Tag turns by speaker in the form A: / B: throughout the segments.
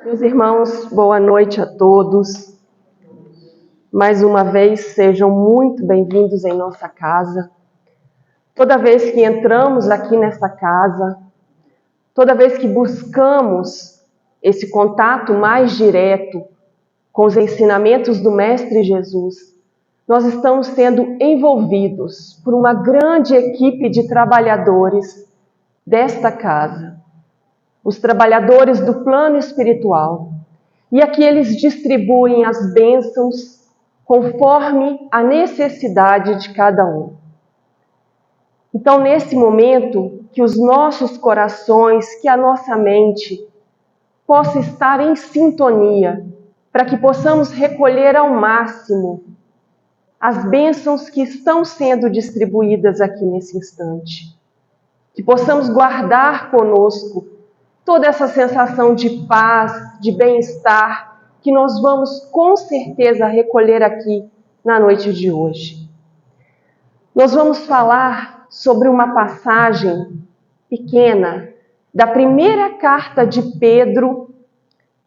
A: Meus irmãos, boa noite a todos. Mais uma vez, sejam muito bem-vindos em nossa casa. Toda vez que entramos aqui nessa casa, toda vez que buscamos esse contato mais direto com os ensinamentos do Mestre Jesus, nós estamos sendo envolvidos por uma grande equipe de trabalhadores desta casa. Os trabalhadores do plano espiritual. E aqui eles distribuem as bênçãos conforme a necessidade de cada um. Então, nesse momento, que os nossos corações, que a nossa mente possa estar em sintonia, para que possamos recolher ao máximo as bênçãos que estão sendo distribuídas aqui nesse instante. Que possamos guardar conosco toda essa sensação de paz, de bem-estar, que nós vamos com certeza recolher aqui na noite de hoje. Nós vamos falar sobre uma passagem pequena da primeira carta de Pedro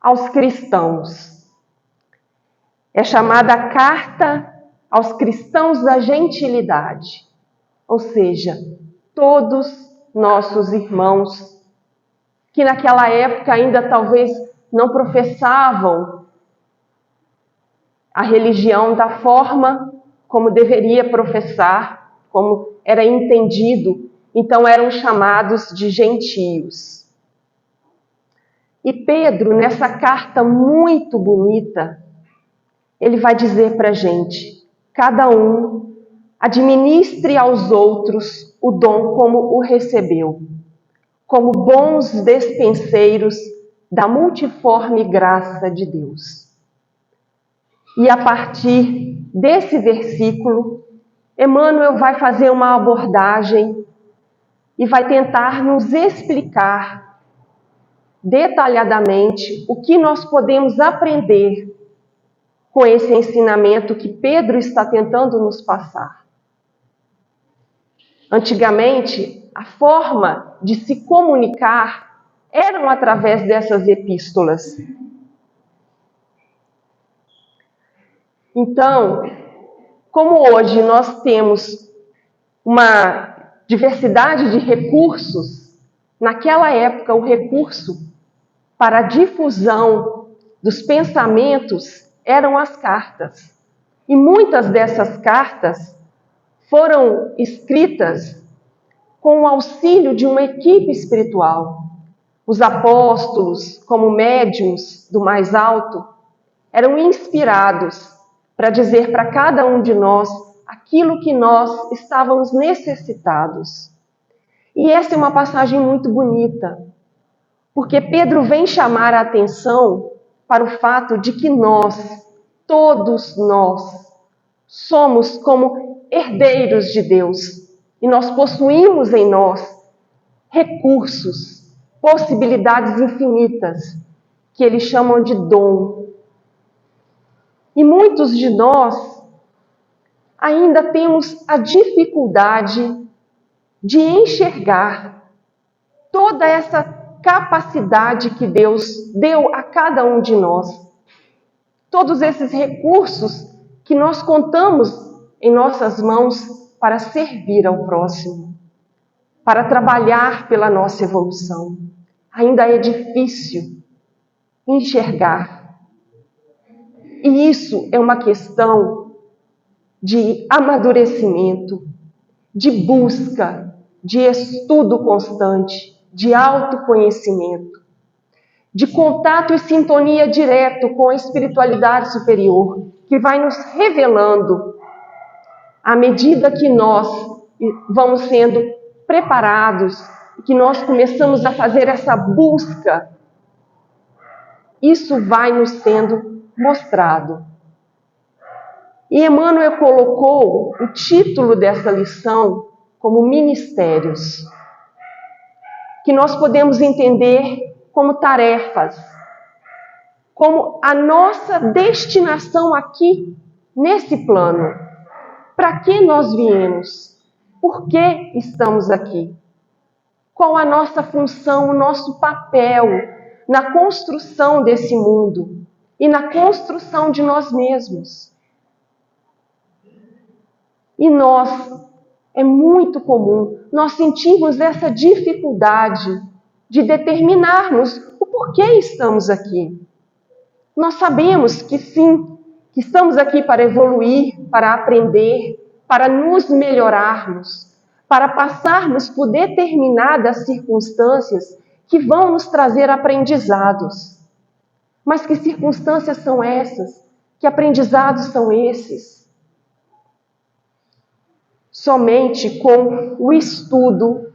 A: aos cristãos. É chamada Carta aos Cristãos da Gentilidade, ou seja, todos nossos irmãos que naquela época ainda talvez não professavam a religião da forma como deveria professar, como era entendido, então eram chamados de gentios. E Pedro, nessa carta muito bonita, ele vai dizer para a gente, cada um administre aos outros o dom como o recebeu, como bons despenseiros da multiforme graça de Deus. E a partir desse versículo, Emmanuel vai fazer uma abordagem e vai tentar nos explicar detalhadamente o que nós podemos aprender com esse ensinamento que Pedro está tentando nos passar. Antigamente, a forma de se comunicar eram através dessas epístolas. Então, como hoje nós temos uma diversidade de recursos, naquela época o recurso para a difusão dos pensamentos eram as cartas. E muitas dessas cartas foram escritas com o auxílio de uma equipe espiritual. Os apóstolos, como médiuns do mais alto, eram inspirados para dizer para cada um de nós aquilo que nós estávamos necessitados. E essa é uma passagem muito bonita, porque Pedro vem chamar a atenção para o fato de que nós, todos nós, somos como herdeiros de Deus e nós possuímos em nós recursos, possibilidades infinitas, que eles chamam de dom. E muitos de nós ainda temos a dificuldade de enxergar toda essa capacidade que Deus deu a cada um de nós. Todos esses recursos que nós contamos em nossas mãos para servir ao próximo, para trabalhar pela nossa evolução. Ainda é difícil enxergar. E isso é uma questão de amadurecimento, de busca, de estudo constante, de autoconhecimento, de contato e sintonia direto com a espiritualidade superior, que vai nos revelando, à medida que nós vamos sendo preparados, que nós começamos a fazer essa busca, isso vai nos sendo mostrado. E Emmanuel colocou o título dessa lição como ministérios, que nós podemos entender como tarefas, como a nossa destinação aqui, nesse plano. Para que nós viemos? Por que estamos aqui? Qual a nossa função, o nosso papel na construção desse mundo e na construção de nós mesmos. E é muito comum, nós sentimos essa dificuldade de determinarmos o porquê estamos aqui. Nós sabemos que sim, que estamos aqui para evoluir, para aprender, para nos melhorarmos, para passarmos por determinadas circunstâncias que vão nos trazer aprendizados. Mas que circunstâncias são essas? Que aprendizados são esses? Somente com o estudo,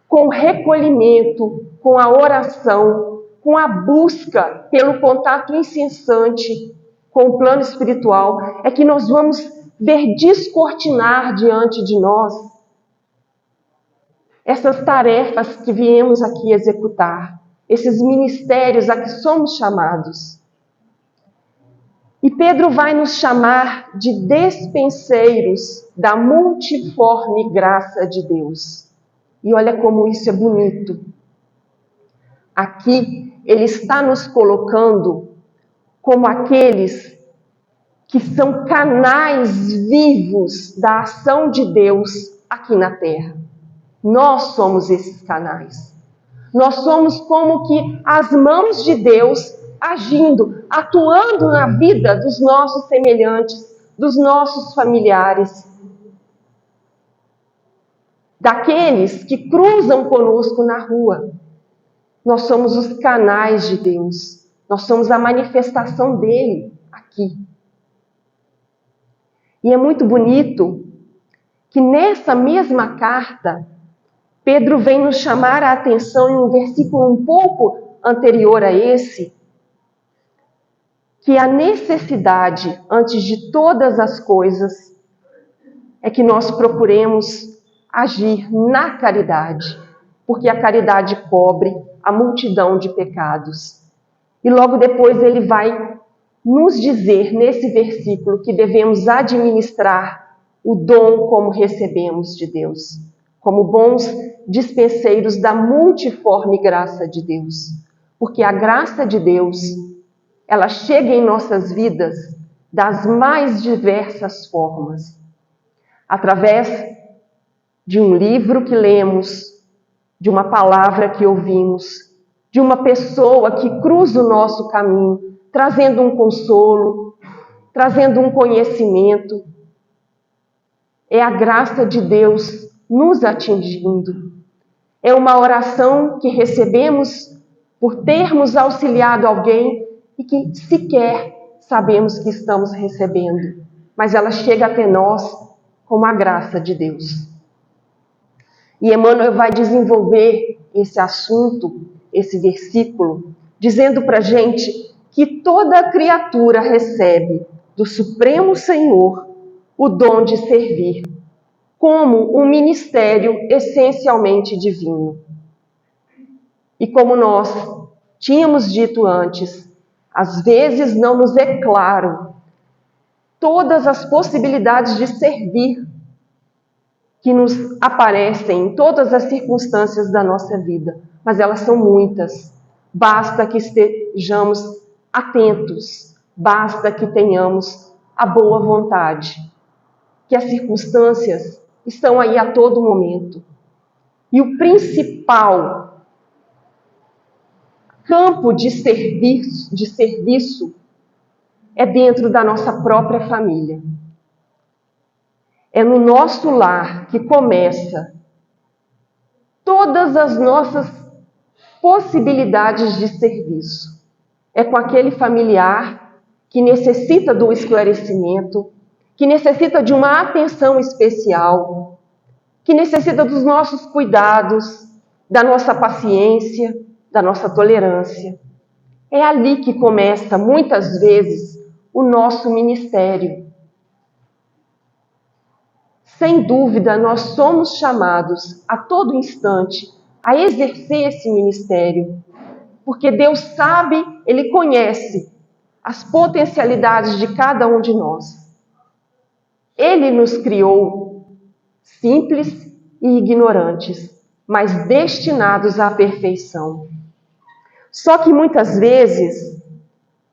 A: com o recolhimento, com a oração, com a busca pelo contato incessante com o plano espiritual, é que nós vamos ver descortinar diante de nós essas tarefas que viemos aqui executar, esses ministérios a que somos chamados. E Pedro vai nos chamar de despenseiros da multiforme graça de Deus. E olha como isso é bonito. Aqui ele está nos colocando como aqueles que são canais vivos da ação de Deus aqui na terra. Nós somos esses canais. Nós somos como que as mãos de Deus agindo, atuando na vida dos nossos semelhantes, dos nossos familiares, daqueles que cruzam conosco na rua. Nós somos os canais de Deus, nós somos a manifestação dele aqui. E é muito bonito que nessa mesma carta, Pedro vem nos chamar a atenção em um versículo um pouco anterior a esse, que a necessidade, antes de todas as coisas, é que nós procuremos agir na caridade, porque a caridade cobre a multidão de pecados. E logo depois ele vai nos dizer, nesse versículo, que devemos administrar o dom como recebemos de Deus, como bons dispenseiros da multiforme graça de Deus. Porque a graça de Deus, ela chega em nossas vidas das mais diversas formas. Através de um livro que lemos, de uma palavra que ouvimos, de uma pessoa que cruza o nosso caminho, trazendo um consolo, trazendo um conhecimento. É a graça de Deus nos atingindo. É uma oração que recebemos por termos auxiliado alguém e que sequer sabemos que estamos recebendo, mas ela chega até nós como a graça de Deus. E Emmanuel vai desenvolver esse assunto, esse versículo, dizendo para a gente que toda criatura recebe do Supremo Senhor o dom de servir, como um ministério essencialmente divino. E como nós tínhamos dito antes, às vezes não nos é claro todas as possibilidades de servir que nos aparecem em todas as circunstâncias da nossa vida, mas elas são muitas. Basta que estejamos atentos, basta que tenhamos a boa vontade, que as circunstâncias estão aí a todo momento. E o principal campo de serviço é dentro da nossa própria família. É no nosso lar que começa todas as nossas possibilidades de serviço. É com aquele familiar que necessita do esclarecimento, que necessita de uma atenção especial, que necessita dos nossos cuidados, da nossa paciência, da nossa tolerância. É ali que começa, muitas vezes, o nosso ministério. Sem dúvida, nós somos chamados a todo instante a exercer esse ministério, porque Deus sabe, Ele conhece as potencialidades de cada um de nós. Ele nos criou simples e ignorantes, mas destinados à perfeição. Só que muitas vezes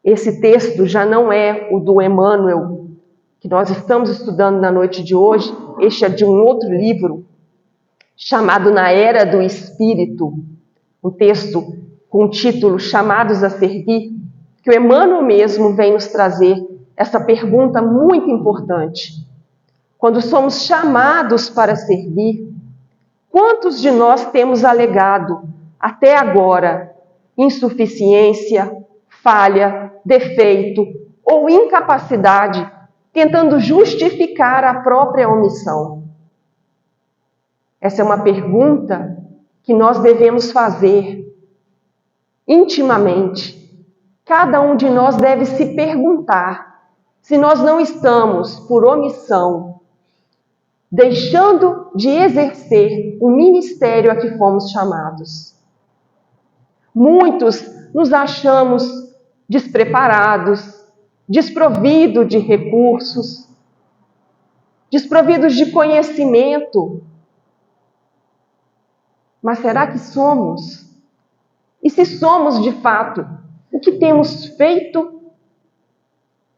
A: esse texto já não é o do Emmanuel, que nós estamos estudando na noite de hoje. Este é de um outro livro, chamado Na Era do Espírito, um texto com o título Chamados a Servir, que o Emmanuel mesmo vem nos trazer essa pergunta muito importante. Quando somos chamados para servir, quantos de nós temos alegado até agora insuficiência, falha, defeito ou incapacidade, tentando justificar a própria omissão? Essa é uma pergunta que nós devemos fazer intimamente. Cada um de nós deve se perguntar se nós não estamos, por omissão, deixando de exercer o ministério a que fomos chamados. Muitos nos achamos despreparados, desprovidos de recursos, desprovidos de conhecimento. Mas será que somos? E se somos de fato, o que temos feito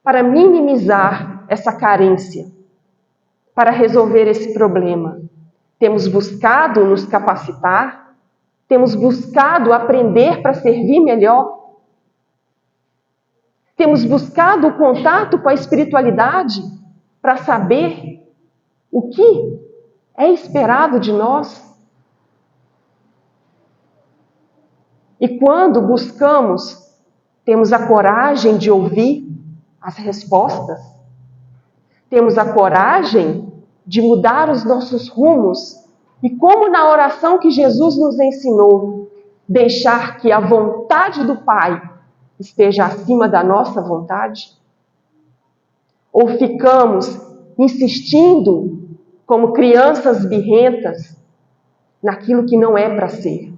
A: para minimizar essa carência, para resolver esse problema? Temos buscado nos capacitar? Temos buscado aprender para servir melhor? Temos buscado o contato com a espiritualidade para saber o que é esperado de nós? E quando buscamos, temos a coragem de ouvir as respostas? Temos a coragem de mudar os nossos rumos? E como na oração que Jesus nos ensinou, deixar que a vontade do Pai esteja acima da nossa vontade? Ou ficamos insistindo como crianças birrentas naquilo que não é para ser?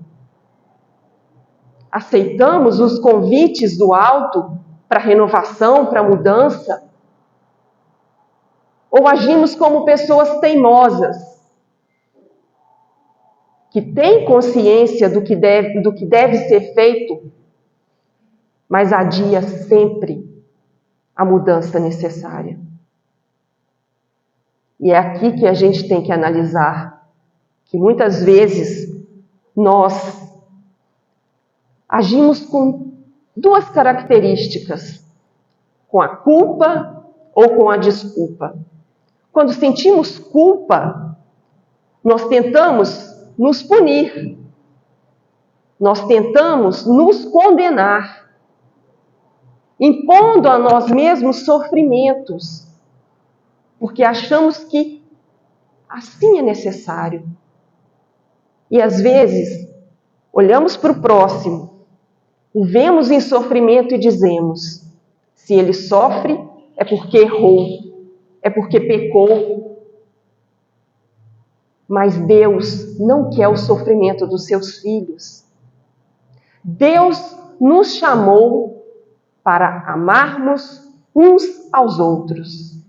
A: Aceitamos os convites do alto para renovação, para mudança? Ou agimos como pessoas teimosas, que têm consciência do que deve ser feito, mas adia sempre a mudança necessária? E é aqui que a gente tem que analisar que muitas vezes nós agimos com duas características: com a culpa ou com a desculpa. Quando sentimos culpa, nós tentamos nos punir, nós tentamos nos condenar, impondo a nós mesmos sofrimentos, porque achamos que assim é necessário. E às vezes, olhamos para o próximo, o vemos em sofrimento e dizemos: se ele sofre, é porque errou, é porque pecou. Mas Deus não quer o sofrimento dos seus filhos. Deus nos chamou para amarmos uns aos outros.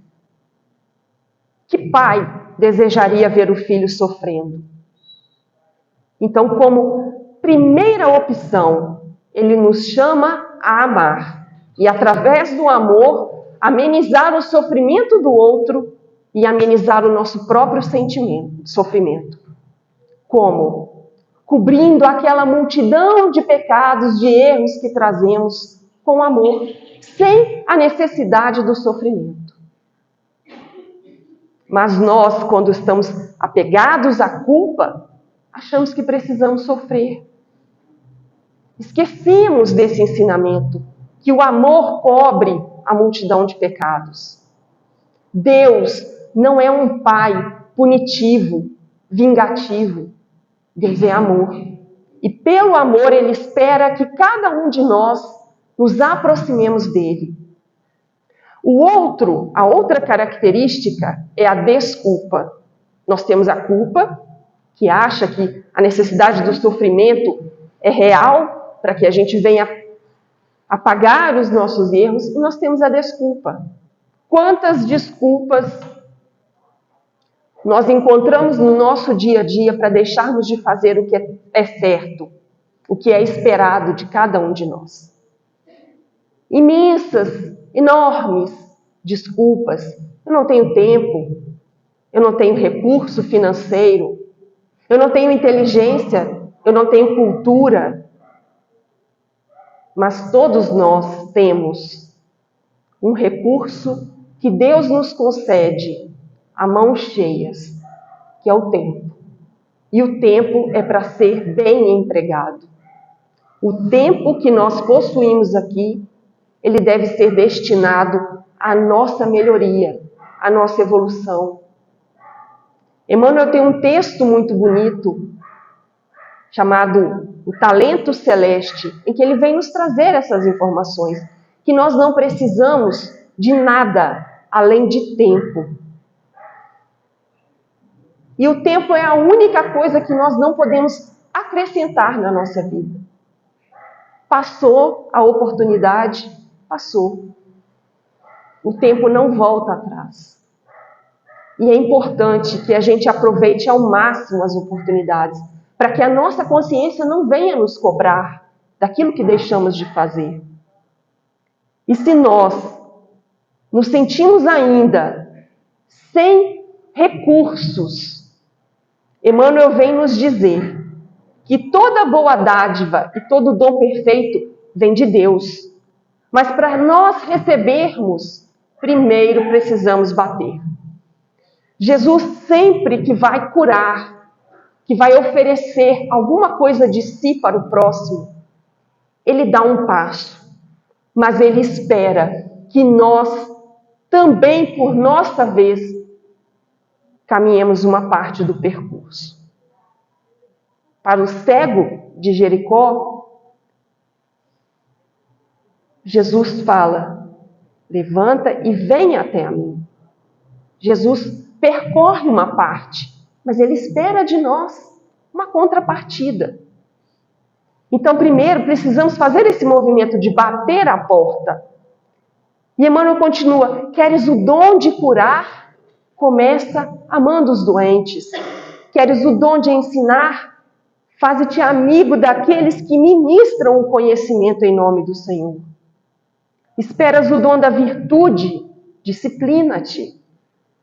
A: Que pai desejaria ver o filho sofrendo? Então, como primeira opção, Ele nos chama a amar. E através do amor, amenizar o sofrimento do outro e amenizar o nosso próprio sofrimento. Como? Cobrindo aquela multidão de pecados, de erros que trazemos com amor, sem a necessidade do sofrimento. Mas nós, quando estamos apegados à culpa, achamos que precisamos sofrer. Esquecemos desse ensinamento, que o amor cobre a multidão de pecados. Deus não é um pai punitivo, vingativo. Deus é amor. E pelo amor Ele espera que cada um de nós nos aproximemos dele. A outra característica é a desculpa. Nós temos a culpa, que acha que a necessidade do sofrimento é real, para que a gente venha apagar os nossos erros, e nós temos a desculpa. Quantas desculpas nós encontramos no nosso dia a dia para deixarmos de fazer o que é certo? o que é esperado de cada um de nós. Imensas, enormes desculpas. Eu não tenho tempo, eu não tenho recurso financeiro, eu não tenho inteligência, eu não tenho cultura. Mas todos nós temos um recurso que Deus nos concede a mãos cheias, que é o tempo. E o tempo é para ser bem empregado. O tempo que nós possuímos aqui, ele deve ser destinado à nossa melhoria, à nossa evolução. Emmanuel tem um texto muito bonito, chamado O Talento Celeste, em que ele vem nos trazer essas informações, que nós não precisamos de nada além de tempo. E o tempo é a única coisa que nós não podemos acrescentar na nossa vida. Passou a oportunidade, passou. O tempo não volta atrás. E é importante que a gente aproveite ao máximo as oportunidades, para que a nossa consciência não venha nos cobrar daquilo que deixamos de fazer. E se nós nos sentimos ainda sem recursos, Emmanuel vem nos dizer que toda boa dádiva e todo dom perfeito vem de Deus. Mas para nós recebermos, primeiro precisamos bater. Jesus sempre que vai curar, que vai oferecer alguma coisa de si para o próximo, ele dá um passo, mas ele espera que nós também, por nossa vez, caminhemos uma parte do percurso. Para o cego de Jericó, Jesus fala: levanta e vem até a mim. Jesus percorre uma parte, mas ele espera de nós uma contrapartida. Então, primeiro, precisamos fazer esse movimento de bater a porta. E Emmanuel continua: queres o dom de curar? Começa amando os doentes. Queres o dom de ensinar? Faze-te amigo daqueles que ministram o conhecimento em nome do Senhor. Esperas o dom da virtude? Disciplina-te.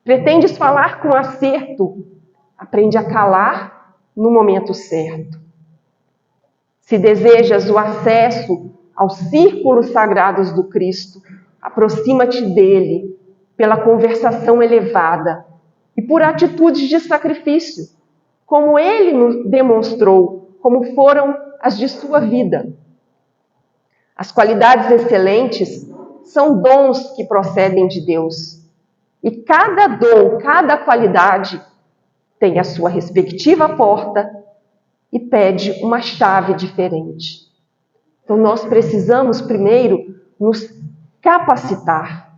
A: Pretendes falar com acerto? Aprende a calar no momento certo. Se desejas o acesso aos círculos sagrados do Cristo, aproxima-te dele pela conversação elevada e por atitudes de sacrifício, como ele nos demonstrou, como foram as de sua vida. As qualidades excelentes são dons que procedem de Deus. E cada dom, cada qualidade tem a sua respectiva porta e pede uma chave diferente. Então nós precisamos primeiro nos capacitar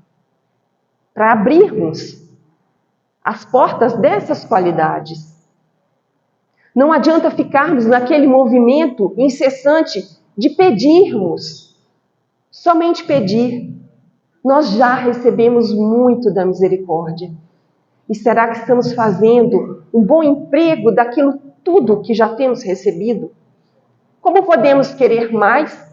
A: para abrirmos as portas dessas qualidades. Não adianta ficarmos naquele movimento incessante de pedirmos, somente pedir. Nós já recebemos muito da misericórdia. E será que estamos fazendo um bom emprego daquilo tudo que já temos recebido? Como podemos querer mais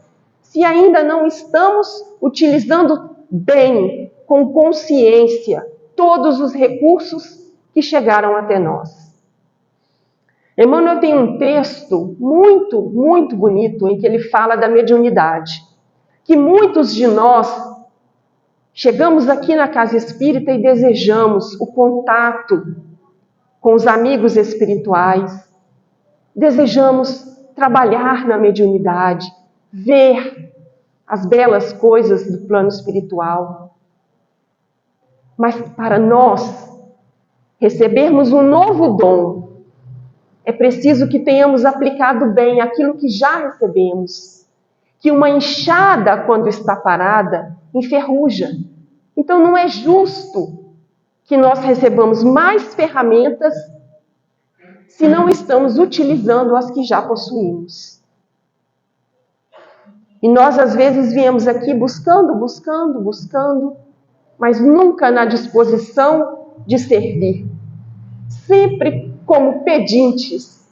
A: se ainda não estamos utilizando bem, com consciência, todos os recursos que chegaram até nós? Emmanuel tem um texto muito, muito bonito em que ele fala da mediunidade, que muitos de nós chegamos aqui na casa espírita e desejamos o contato com os amigos espirituais, desejamos trabalhar na mediunidade, ver as belas coisas do plano espiritual. Mas para nós recebermos um novo dom, é preciso que tenhamos aplicado bem aquilo que já recebemos. Que uma enxada, quando está parada, enferruja. Então não é justo que nós recebamos mais ferramentas se não estamos utilizando as que já possuímos. E nós às vezes viemos aqui buscando, mas nunca na disposição de servir. Sempre como pedintes.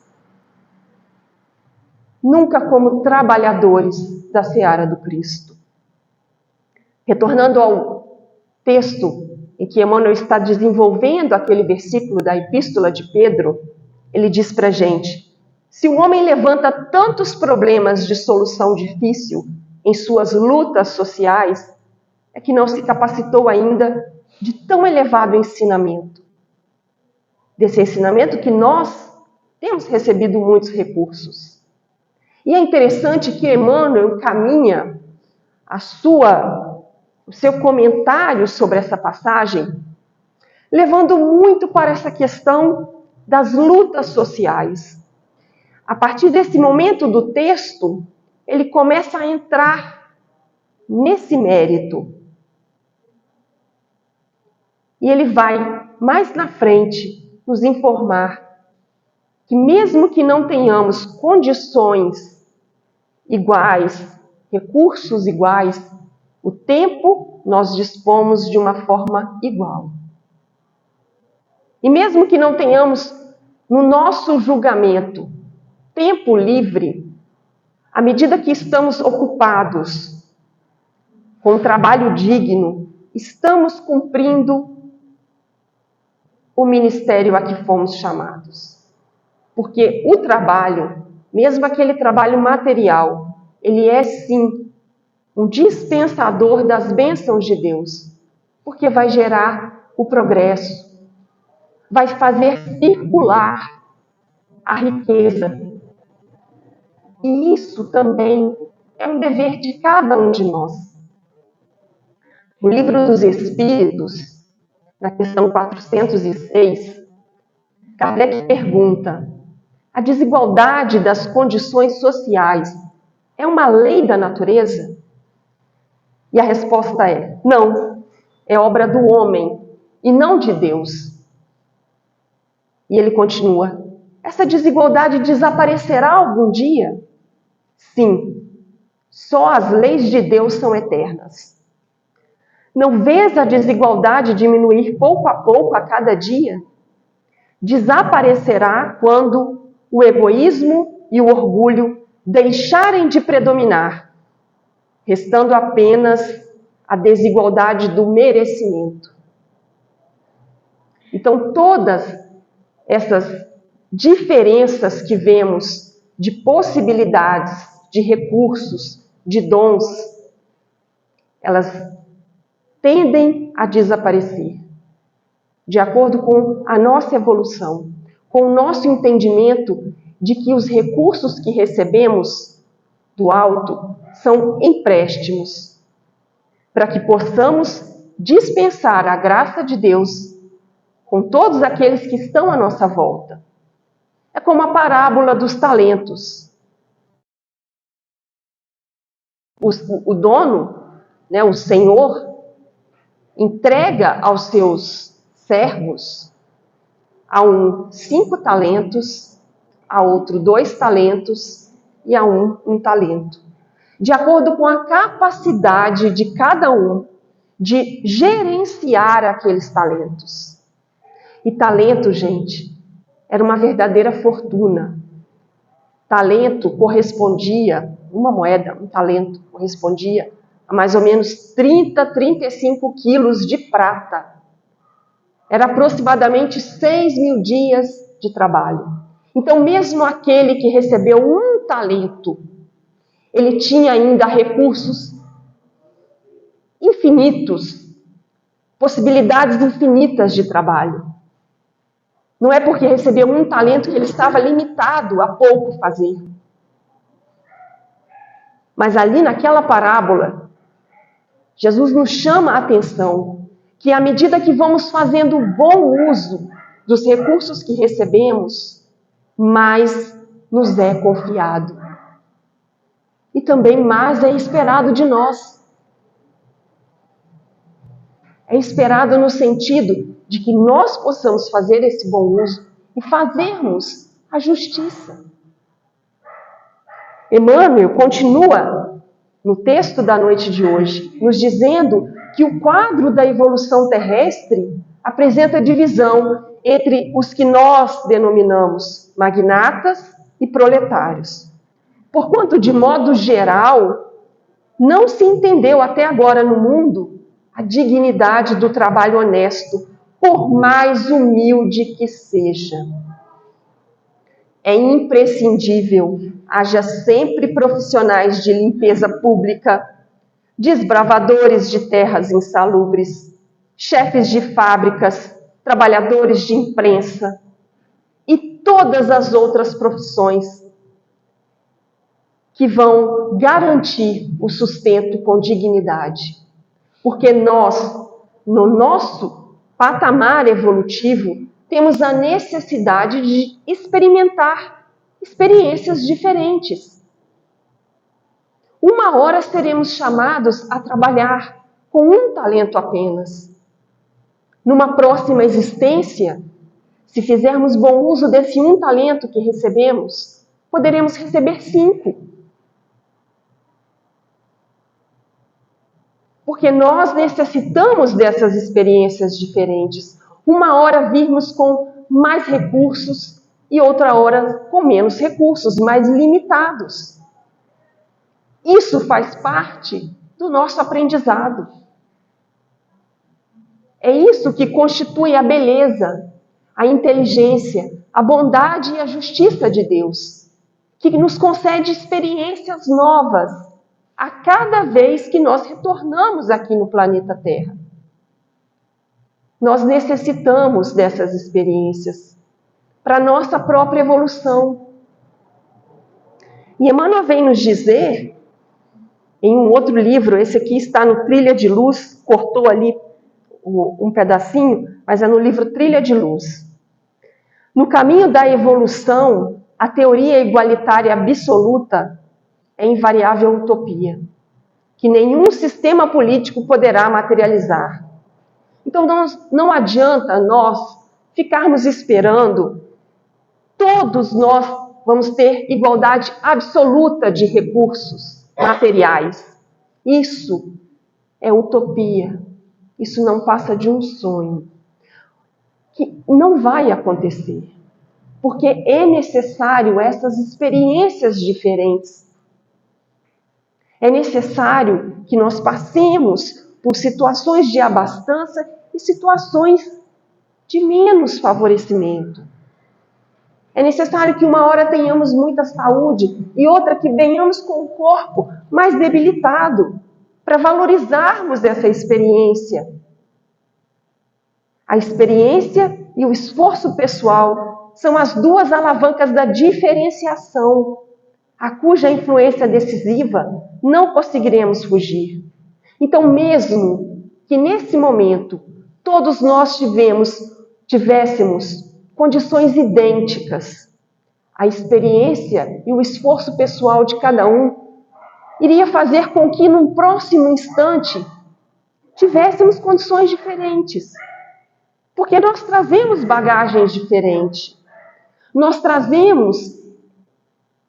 A: nunca como trabalhadores da seara do Cristo. Retornando ao texto em que Emmanuel está desenvolvendo aquele versículo da Epístola de Pedro, ele diz para a gente: se o homem levanta tantos problemas de solução difícil em suas lutas sociais, é que não se capacitou ainda de tão elevado ensinamento. Desse ensinamento que nós temos recebido muitos recursos. E é interessante que Emmanuel encaminha o seu comentário sobre essa passagem, levando muito para essa questão das lutas sociais. A partir desse momento do texto, ele começa a entrar nesse mérito. E ele vai, mais na frente, nos informar que mesmo que não tenhamos condições iguais, recursos iguais, o tempo nós dispomos de uma forma igual. E mesmo que não tenhamos no nosso julgamento tempo livre, à medida que estamos ocupados com um trabalho digno, estamos cumprindo o ministério a que fomos chamados. Porque o trabalho, mesmo aquele trabalho material, ele é sim um dispensador das bênçãos de Deus, porque vai gerar o progresso, vai fazer circular a riqueza. E isso também é um dever de cada um de nós. No Livro dos Espíritos, na questão 406, Kardec pergunta: a desigualdade das condições sociais é uma lei da natureza? E a resposta é: não, é obra do homem e não de Deus. E ele continua: essa desigualdade desaparecerá algum dia? Sim, só as leis de Deus são eternas. Não vês a desigualdade diminuir pouco a pouco a cada dia? Desaparecerá quando o egoísmo e o orgulho deixarem de predominar, restando apenas a desigualdade do merecimento. Então, todas essas diferenças que vemos de possibilidades, de recursos, de dons, elas tendem a desaparecer, de acordo com a nossa evolução, com o nosso entendimento de que os recursos que recebemos do alto são empréstimos, para que possamos dispensar a graça de Deus com todos aqueles que estão à nossa volta. É como a parábola dos talentos. O dono, o senhor, entrega aos seus servos, a um 5 talentos, a outro 2 talentos e a um talento, de acordo com a capacidade de cada um de gerenciar aqueles talentos. E talento, gente, era uma verdadeira fortuna. Talento correspondia, uma moeda, um talento, correspondia a mais ou menos 35 quilos de prata. Era aproximadamente 6.000 dias de trabalho. Então, mesmo aquele que recebeu um talento, ele tinha ainda recursos infinitos, possibilidades infinitas de trabalho. Não é porque recebeu um talento que ele estava limitado a pouco fazer. Mas ali naquela parábola, Jesus nos chama a atenção que à medida que vamos fazendo bom uso dos recursos que recebemos, mais nos é confiado. E também mais é esperado de nós. É esperado no sentido de que nós possamos fazer esse bom uso e fazermos a justiça. Emmanuel continua no texto da noite de hoje, nos dizendo que o quadro da evolução terrestre apresenta divisão entre os que nós denominamos magnatas e proletários. Porquanto, de modo geral, não se entendeu até agora no mundo a dignidade do trabalho honesto, por mais humilde que seja. É imprescindível haja sempre profissionais de limpeza pública, desbravadores de terras insalubres, chefes de fábricas, trabalhadores de imprensa e todas as outras profissões que vão garantir o sustento com dignidade. Porque nós, no nosso patamar evolutivo, temos a necessidade de experimentar experiências diferentes. Uma hora seremos chamados a trabalhar com um talento apenas. Numa próxima existência, se fizermos bom uso desse um talento que recebemos, poderemos receber 5. Porque nós necessitamos dessas experiências diferentes. Uma hora virmos com mais recursos e outra hora com menos recursos, mais limitados. Isso faz parte do nosso aprendizado. É isso que constitui a beleza, a inteligência, a bondade e a justiça de Deus, que nos concede experiências novas a cada vez que nós retornamos aqui no planeta Terra. Nós necessitamos dessas experiências para a nossa própria evolução. E Emmanuel vem nos dizer, em um outro livro, esse aqui está no Trilha de Luz, cortou ali um pedacinho, mas é no livro Trilha de Luz. No caminho da evolução, a teoria igualitária absoluta é invariável utopia, que nenhum sistema político poderá materializar. Então não adianta nós ficarmos esperando, todos nós vamos ter igualdade absoluta de recursos materiais. Isso é utopia, isso não passa de um sonho, que não vai acontecer, porque é necessário essas experiências diferentes. É necessário que nós passemos por situações de abastança e situações de menos favorecimento. É necessário que uma hora tenhamos muita saúde e outra que venhamos com o corpo mais debilitado, para valorizarmos essa experiência. A experiência e o esforço pessoal são as duas alavancas da diferenciação, a cuja influência decisiva não conseguiremos fugir. Então, mesmo que nesse momento todos nós tivéssemos condições idênticas, a experiência e o esforço pessoal de cada um iria fazer com que, num próximo instante, tivéssemos condições diferentes. Porque nós trazemos bagagens diferentes. Nós trazemos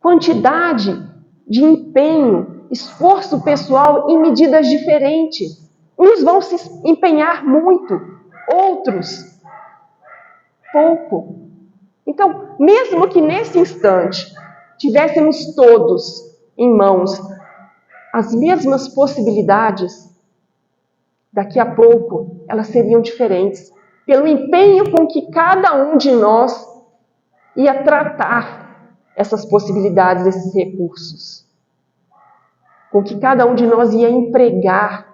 A: quantidade de empenho, esforço pessoal em medidas diferentes. Uns vão se empenhar muito, outros pouco. Então, mesmo que nesse instante tivéssemos todos em mãos as mesmas possibilidades, daqui a pouco elas seriam diferentes, pelo empenho com que cada um de nós ia tratar essas possibilidades, esses recursos, com que cada um de nós ia empregar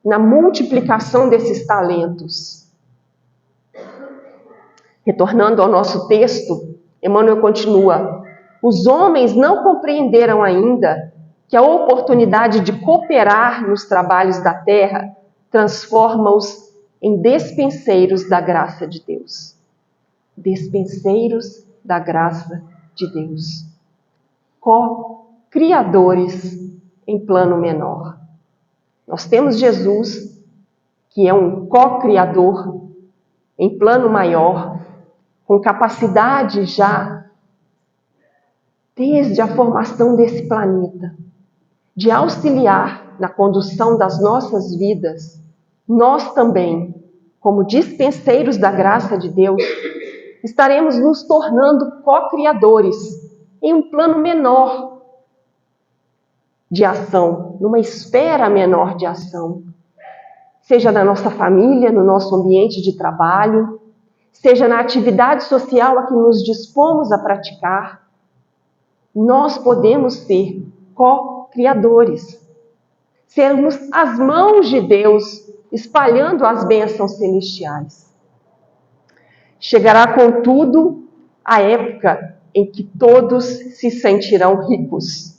A: na multiplicação desses talentos. Retornando ao nosso texto, Emmanuel continua: os homens não compreenderam ainda que a oportunidade de cooperar nos trabalhos da terra transforma-os em despenseiros da graça de Deus. Despenseiros da graça de Deus. Co-criadores em plano menor. Nós temos Jesus, que é um co-criador em plano maior, com capacidade já, desde a formação desse planeta, de auxiliar na condução das nossas vidas. Nós também, como dispenseiros da graça de Deus, estaremos nos tornando co-criadores em um plano menor, de ação, numa esfera menor de ação. Seja na nossa família, no nosso ambiente de trabalho, seja na atividade social a que nos dispomos a praticar, nós podemos ser co-criadores. Sermos as mãos de Deus espalhando as bênçãos celestiais. Chegará, contudo, a época em que todos se sentirão ricos.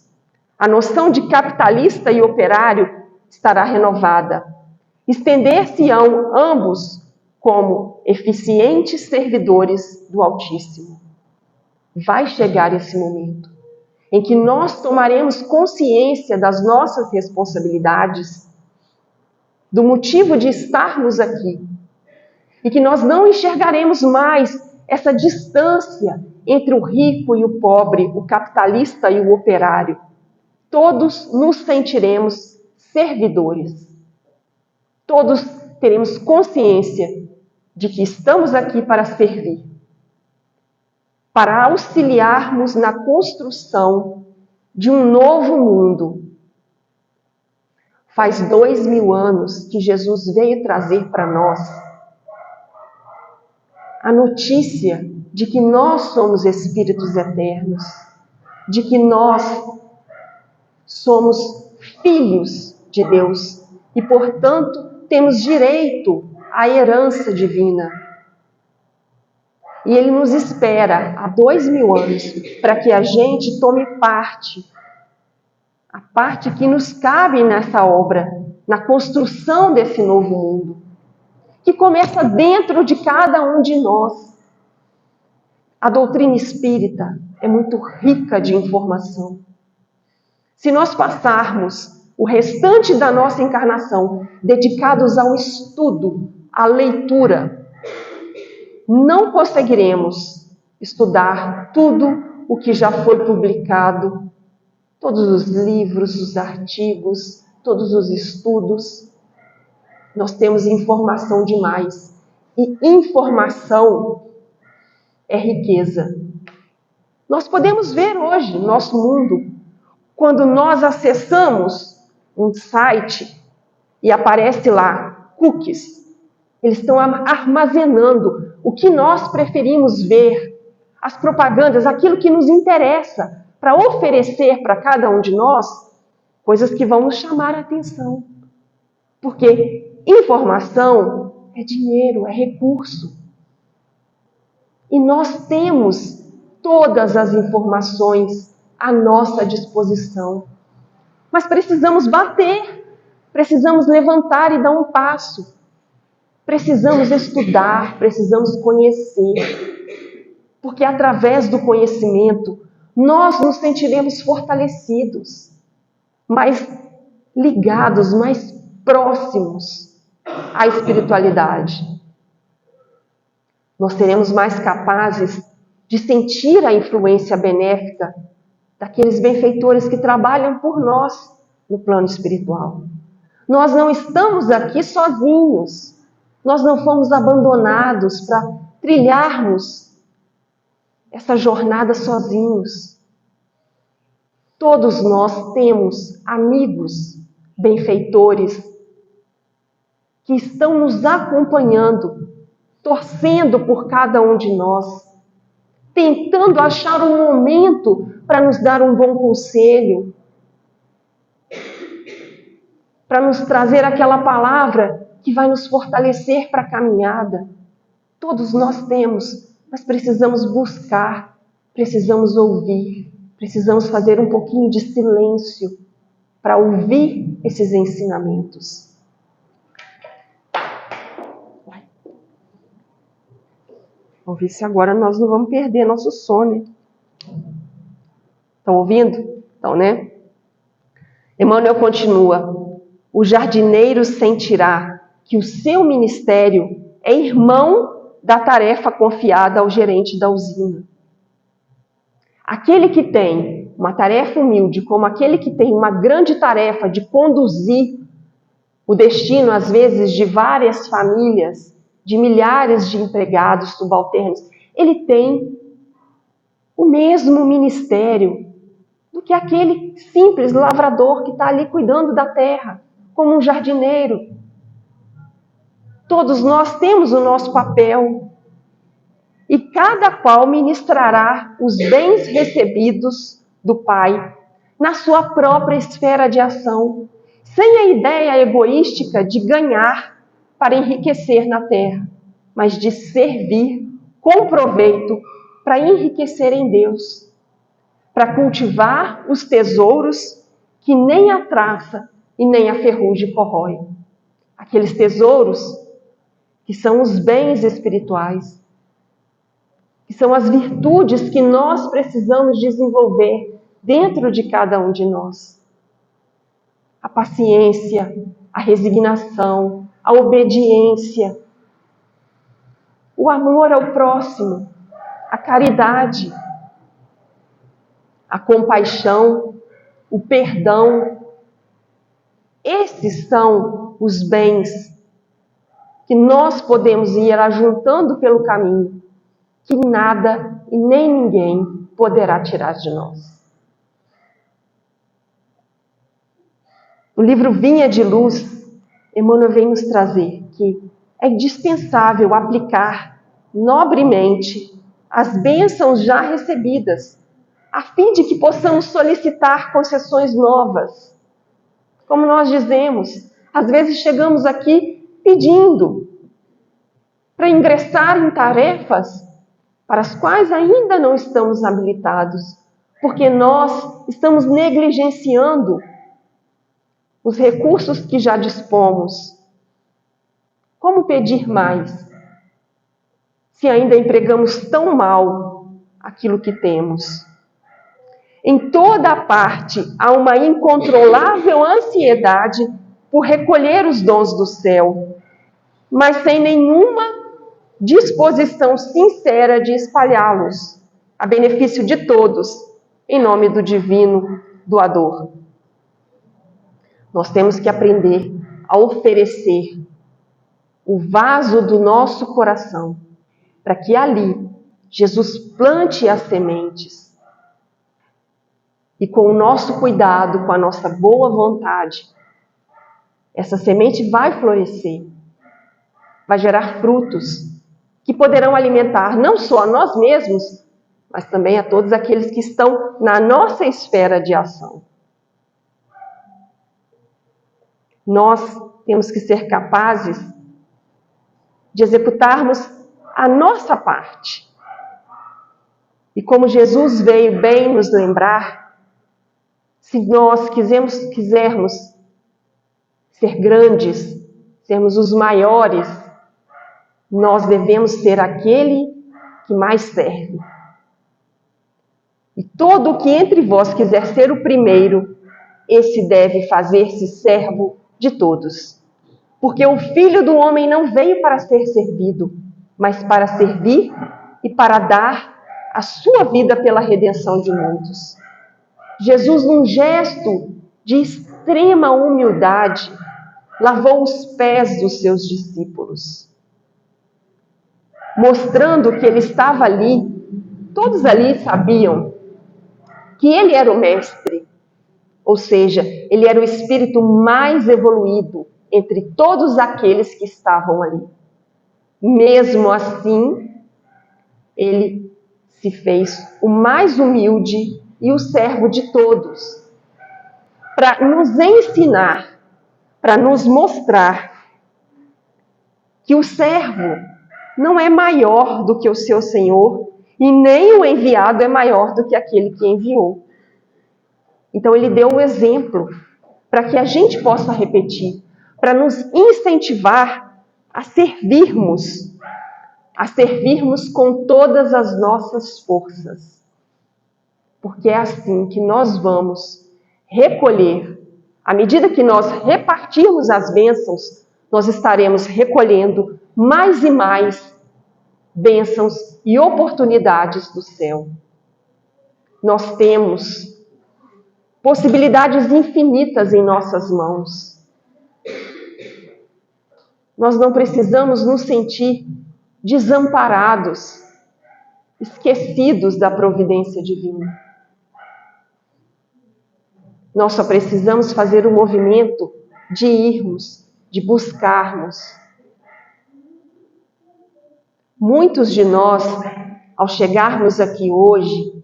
A: A noção de capitalista e operário estará renovada. Estender-se-ão ambos como eficientes servidores do Altíssimo. Vai chegar esse momento em que nós tomaremos consciência das nossas responsabilidades, do motivo de estarmos aqui, e que nós não enxergaremos mais essa distância entre o rico e o pobre, o capitalista e o operário. Todos nos sentiremos servidores. Todos teremos consciência de que estamos aqui para servir, para auxiliarmos na construção de um novo mundo. Faz 2000 anos que Jesus veio trazer para nós a notícia de que nós somos espíritos eternos, de que nós somos filhos de Deus e, portanto, temos direito à herança divina. E Ele nos espera há 2000 anos para que a gente tome parte, a parte que nos cabe nessa obra, na construção desse novo mundo, que começa dentro de cada um de nós. A doutrina espírita é muito rica de informação. Se nós passarmos o restante da nossa encarnação dedicados ao estudo, à leitura, não conseguiremos estudar tudo o que já foi publicado, todos os livros, os artigos, todos os estudos. Nós temos informação demais. E informação é riqueza. Nós podemos ver hoje no nosso mundo, quando nós acessamos um site e aparece lá cookies, eles estão armazenando o que nós preferimos ver, as propagandas, aquilo que nos interessa, para oferecer para cada um de nós coisas que vão nos chamar a atenção. Porque informação é dinheiro, é recurso. E nós temos todas as informações à nossa disposição. Mas precisamos bater, precisamos levantar e dar um passo. Precisamos estudar, precisamos conhecer. Porque através do conhecimento, nós nos sentiremos fortalecidos, mais ligados, mais próximos à espiritualidade. Nós seremos mais capazes de sentir a influência benéfica daqueles benfeitores que trabalham por nós no plano espiritual. Nós não estamos aqui sozinhos. Nós não fomos abandonados para trilharmos essa jornada sozinhos. Todos nós temos amigos, benfeitores, que estão nos acompanhando, torcendo por cada um de nós, tentando achar um momento para nos dar um bom conselho, para nos trazer aquela palavra que vai nos fortalecer para a caminhada. Todos nós temos, mas precisamos buscar, precisamos ouvir, precisamos fazer um pouquinho de silêncio para ouvir esses ensinamentos. Vamos ver se agora nós não vamos perder nosso sono. Estão ouvindo? Então, né? Emmanuel continua. O jardineiro sentirá que o seu ministério é irmão da tarefa confiada ao gerente da usina. Aquele que tem uma tarefa humilde, como aquele que tem uma grande tarefa de conduzir o destino, às vezes, de várias famílias, de milhares de empregados subalternos, ele tem o mesmo ministério do do que aquele simples lavrador que está ali cuidando da terra, como um jardineiro. Todos nós temos o nosso papel e cada qual ministrará os bens recebidos do Pai na sua própria esfera de ação, sem a ideia egoística de ganhar para enriquecer na terra, mas de servir com proveito para enriquecer em Deus, para cultivar os tesouros que nem a traça e nem a ferrugem corrói. Aqueles tesouros que são os bens espirituais, que são as virtudes que nós precisamos desenvolver dentro de cada um de nós. A paciência, a resignação, a obediência, o amor ao próximo, a caridade, a compaixão, o perdão. Esses são os bens que nós podemos ir ajuntando pelo caminho, que nada e nem ninguém poderá tirar de nós. No livro Vinha de Luz, Emmanuel vem nos trazer que é indispensável aplicar nobremente as bênçãos já recebidas, a fim de que possamos solicitar concessões novas. Como nós dizemos, às vezes chegamos aqui pedindo para ingressar em tarefas para as quais ainda não estamos habilitados, porque nós estamos negligenciando os recursos que já dispomos. Como pedir mais, se ainda empregamos tão mal aquilo que temos? Em toda parte há uma incontrolável ansiedade por recolher os dons do céu, mas sem nenhuma disposição sincera de espalhá-los, a benefício de todos, em nome do divino doador. Nós temos que aprender a oferecer o vaso do nosso coração, para que ali Jesus plante as sementes. E com o nosso cuidado, com a nossa boa vontade, essa semente vai florescer, vai gerar frutos que poderão alimentar não só a nós mesmos, mas também a todos aqueles que estão na nossa esfera de ação. Nós temos que ser capazes de executarmos a nossa parte. E como Jesus veio bem nos lembrar, se nós quisermos ser grandes, sermos os maiores, nós devemos ser aquele que mais serve. E todo o que entre vós quiser ser o primeiro, esse deve fazer-se servo de todos. Porque o Filho do Homem não veio para ser servido, mas para servir e para dar a sua vida pela redenção de muitos. Jesus, num gesto de extrema humildade, lavou os pés dos seus discípulos, mostrando que ele estava ali. Todos ali sabiam que ele era o mestre, ou seja, ele era o espírito mais evoluído entre todos aqueles que estavam ali. Mesmo assim, ele se fez o mais humilde e o servo de todos, para nos ensinar, para nos mostrar que o servo não é maior do que o seu Senhor e nem o enviado é maior do que aquele que enviou. Então ele deu um exemplo para que a gente possa repetir, para nos incentivar a servirmos com todas as nossas forças. Porque é assim que nós vamos recolher. À medida que nós repartirmos as bênçãos, nós estaremos recolhendo mais e mais bênçãos e oportunidades do céu. Nós temos possibilidades infinitas em nossas mãos. Nós não precisamos nos sentir desamparados, esquecidos da providência divina. Nós só precisamos fazer o movimento de irmos, de buscarmos. Muitos de nós, ao chegarmos aqui hoje,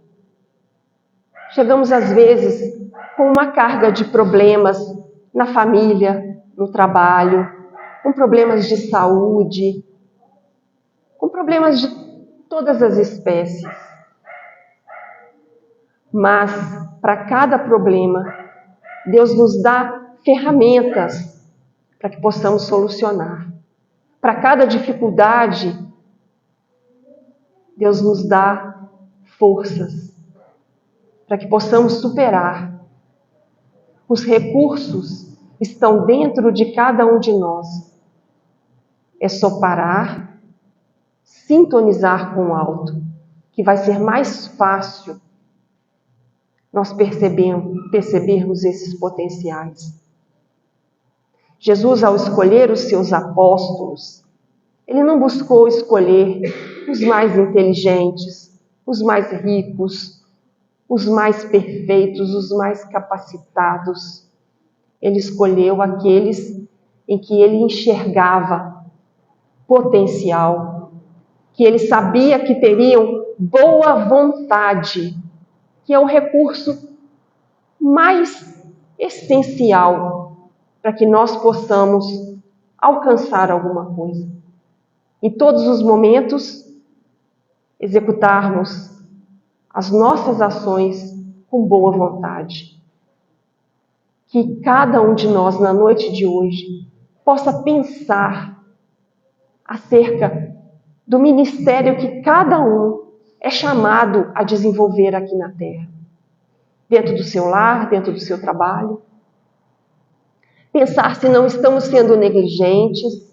A: chegamos às vezes com uma carga de problemas na família, no trabalho, com problemas de saúde, com problemas de todas as espécies. Mas, para cada problema, Deus nos dá ferramentas para que possamos solucionar. Para cada dificuldade, Deus nos dá forças para que possamos superar. Os recursos estão dentro de cada um de nós. É só parar, sintonizar com o alto, que vai ser mais fácil nós percebermos esses potenciais. Jesus, ao escolher os seus apóstolos, ele não buscou escolher os mais inteligentes, os mais ricos, os mais perfeitos, os mais capacitados. Ele escolheu aqueles em que ele enxergava potencial, que ele sabia que teriam boa vontade, que é o recurso mais essencial para que nós possamos alcançar alguma coisa. Em todos os momentos, executarmos as nossas ações com boa vontade. Que cada um de nós, na noite de hoje, possa pensar acerca do ministério que cada um é chamado a desenvolver aqui na Terra. Dentro do seu lar, dentro do seu trabalho. Pensar se não estamos sendo negligentes,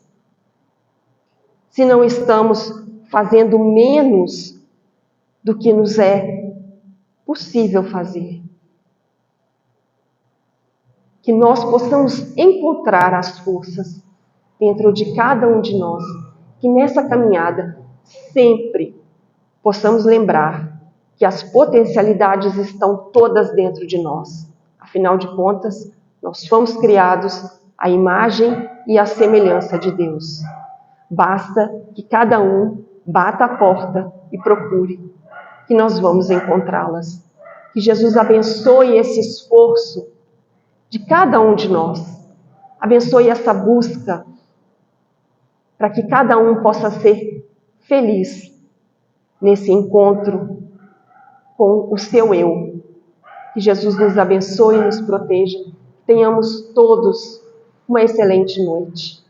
A: se não estamos fazendo menos do que nos é possível fazer. Que nós possamos encontrar as forças dentro de cada um de nós. Que nessa caminhada sempre possamos lembrar que as potencialidades estão todas dentro de nós. Afinal de contas, nós fomos criados à imagem e à semelhança de Deus. Basta que cada um bata a porta e procure, que nós vamos encontrá-las. Que Jesus abençoe esse esforço de cada um de nós. Abençoe essa busca para que cada um possa ser feliz nesse encontro com o seu eu. Que Jesus nos abençoe e nos proteja. Tenhamos todos uma excelente noite.